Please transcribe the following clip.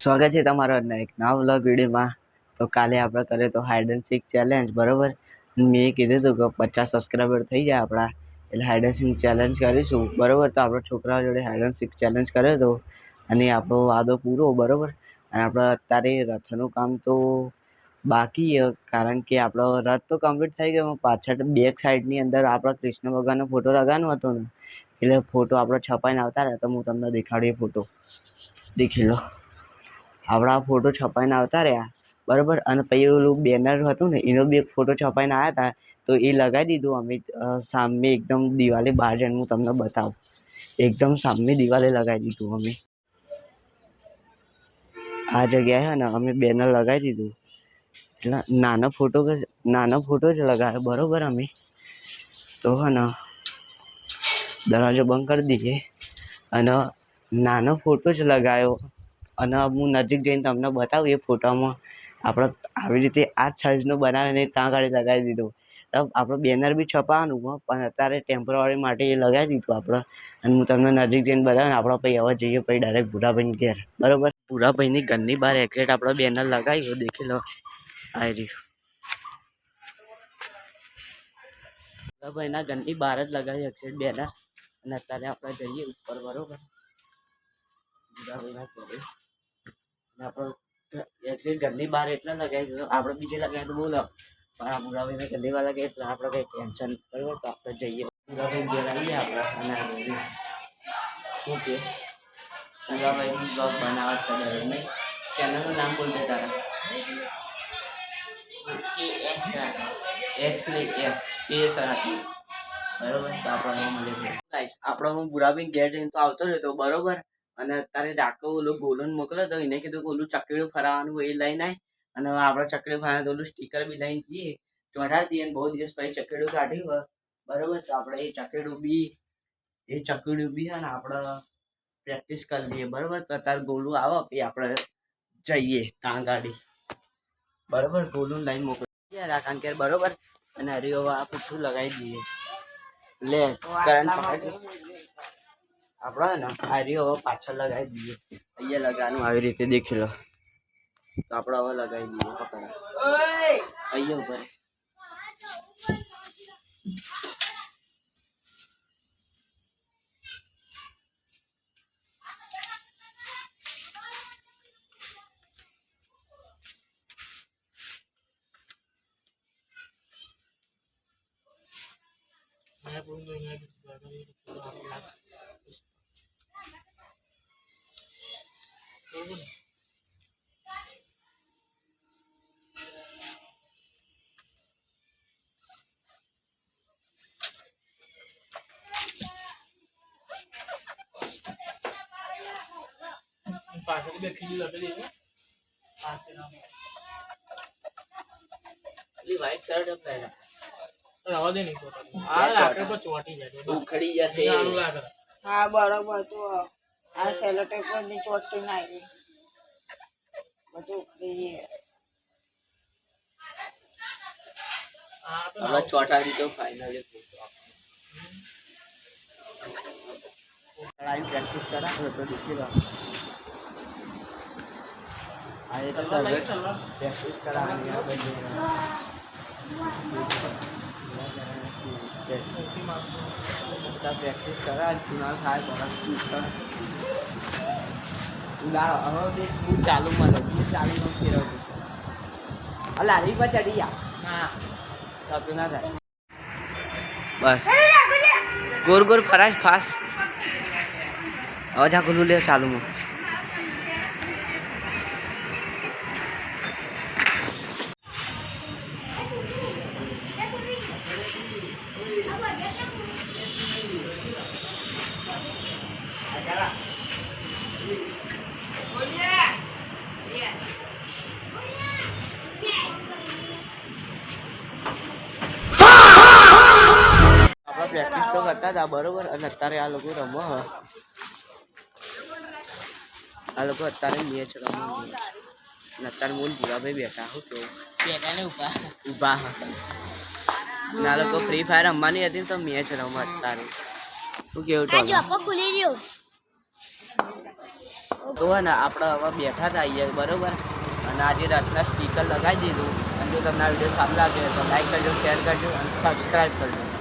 સ્વાગત છે તમારો એક નવા વ્લોગ વિડીયોમાં. તો કાલે આપણે કરે તો હાઇડ એન્ડ સીક ચેલેન્જ, બરોબર. મેં કીધું હતું કે 50 સબસ્ક્રાઈબર થઈ જાય આપણા એટલે હાઇડ એન્ડ સીક ચેલેન્જ કરીશું, બરોબર. તો આપણે છોકરાઓ જોડે હાઇડ એન્ડ સીક ચેલેન્જ કર્યો હતો અને આપણો વાદો પૂરો, બરોબર. અને આપણે અત્યારે રથનું કામ તો બાકી કારણ કે આપણો રથ તો કમ્પ્લીટ થઈ ગયો, પાછળ બેક સાઈડની અંદર આપણા કૃષ્ણ ભગવાનનો ફોટો લગાવવાનો હતો ને, એટલે ફોટો આપણો છપાઈને આવતા રહ્યા. તો હું તમને દેખાડીએ ફોટો, દેખી લો. આપણા ફોટો છપાઈને આવતા રહ્યા, બરોબર. અને પછી ઓલું બેનર હતું ને એનો બી એક ફોટો છપાઈને આવ્યા હતા, તો એ લગાવી દીધું અમે સામે એકદમ દિવાલે બહાર જઈને. હું તમને બતાવું, એકદમ સામે દિવાલે લગાવી દીધું અમે. આ જગ્યાએ હે ને અમે બેનર લગાવી દીધું, એટલે નાનો ફોટો જ લગાવ્યો, બરોબર. અમે તો હે ને દરવાજો બંધ કરી દઈએ અને નાનો ફોટો જ લગાવ્યો. અને હું નજીક જઈને તમને બતાવું, એ ફોટામાં આપણે આવી રીતે આ જ સાઈઝનો બનાવીને ત્યાં આગળ લગાવી દીધો. આપણે બેનર બી છપાવવાનું, પણ અત્યારે ટેમ્પરરી માટે એ લગાવી દીધું આપણે. અને હું તમને નજીક જઈને બતાવું. આપણે પછી હવે જઈએ પછી ડાયરેક્ટ ભૂરાભાઈની ઘેર, બરોબર. ભૂરાભાઈની ઘરની બહાર એક્ઝેક્ટ આપણે બેનર લગાવ્યું, દેખી લો. આવી રહ્યું ભૂરાભાઈના ઘરની બહાર જ લગાવી એક્ઝેક્ટ બેનર. અને અત્યારે આપણે જઈએ ઉપર, બરોબર. ભૂરાભાઈના ઘરે આપણે એક્ઝેક્ટ ઘરની બહાર એટલે લગાવી દીધું. આપણે બીજે લગાવી તો બોલો, પણ આ ભૂરાભાઈને ઘરની બહાર લગાવી એટલે આપણે કંઈ ટેન્શન, બરોબર. તો આપણે જઈએ ભૂરાભાઈ ઘેર આવીએ આપણે. અને શું કે ભૂરાભાઈ બ્લોગ બનાવવા છે દરેકને. ચેનલનું નામ બોલ દે તારા. એક્સ નહીં એસ કે સરાટી, બરોબર. તો આપણે મળીએ ગાઈસ. આપણે હું ભૂરાભાઈ ઘેર જઈને તો આવતો જ હતો, બરોબર. અને અત્યારે ડાકો ઓલો ગોલન મોકલ્યો તો એને કીધું કે ઓલું ચકડીઓ ફરાવાનું એ લઈને આય. અને આપણે ચકડીઓ ફરાવાનું તો ઓલું સ્ટીકર બી લઈને જઈએ, ચોંટાડી દઈએ. બહુ દિવસ પછી ચકડીઓ કાઢ્યું હોય, બરોબર. તો આપણે એ ચકડીઓ બી હે ને આપણે પ્રેક્ટિસ કરી લઈએ, બરોબર. તો અત્યારે ગોલું આવે પછી આપણે જઈએ ત્યાં ગાડી, બરોબર. ગોલું લાઈન મોકલી કારણ કે, બરોબર. અને હરી આ પૂછું લગાવી દઈએ લે કરંટ આપણે ને હારી હવે પાછળ લગાવી દઈએ. અહીંયા લગાવવાનું આવી રીતે દેખી લો. તો આપણે હવે લગાવી દઈએ અહીંયા ઉપર. પાછળ બે ખીલી લગેલી છે. વ્હાઈટ શર્ટ પહેલા રવા દે નહીં આ લાકડે પર ચોટી જાય, ઉખડી જશે. હા બરોબર. તો આ સેલો ટેપ પર ની ચોટતી ના આવી બધું ઉખડી જાય. હવે ચોટાડી તો ફાઇનલી પ્રેક્ટિસ કરાવે તો દેખી લો. આ એ તો પ્રેક્ટિસ કરાવવાની પ્રેક્ટિસ કરા ચુનાવ થાય હવે હું ચાલુ મળે હું ચાલુ નું ફેરવતું લારી પર ચડી જા. હા કશું ના થાય. બસ ગોર ગોર ફરાશ ફાસ. હવે જા ખુલ્લું લે ચાલુમાં. પ્રેક્ટિસ તો કરતા હતા, બરોબર. અને અત્યારે આ લોકો રમવા હોય, આ લોકો અત્યારે મેચ રમવા. અને અત્યારે મૂળ ભૂરાભાઈ બેઠા હું કે બેઠા ને ઉભા આ લોકો ફ્રી ફાયર રમવાની હતી તો મેચ રમવા અત્યારે. શું કેવું ખુલી ગયું તો હે ને આપણે હવે બેઠા હતા અહીંયા બરાબર, અને આજે રથના સ્ટીકર લગાવી દીધું. અને જો તમને આ વિડીયો સારું લાગે તો લાઈક કરજો, શેર કરજો અને સબસ્ક્રાઈબ કરજો.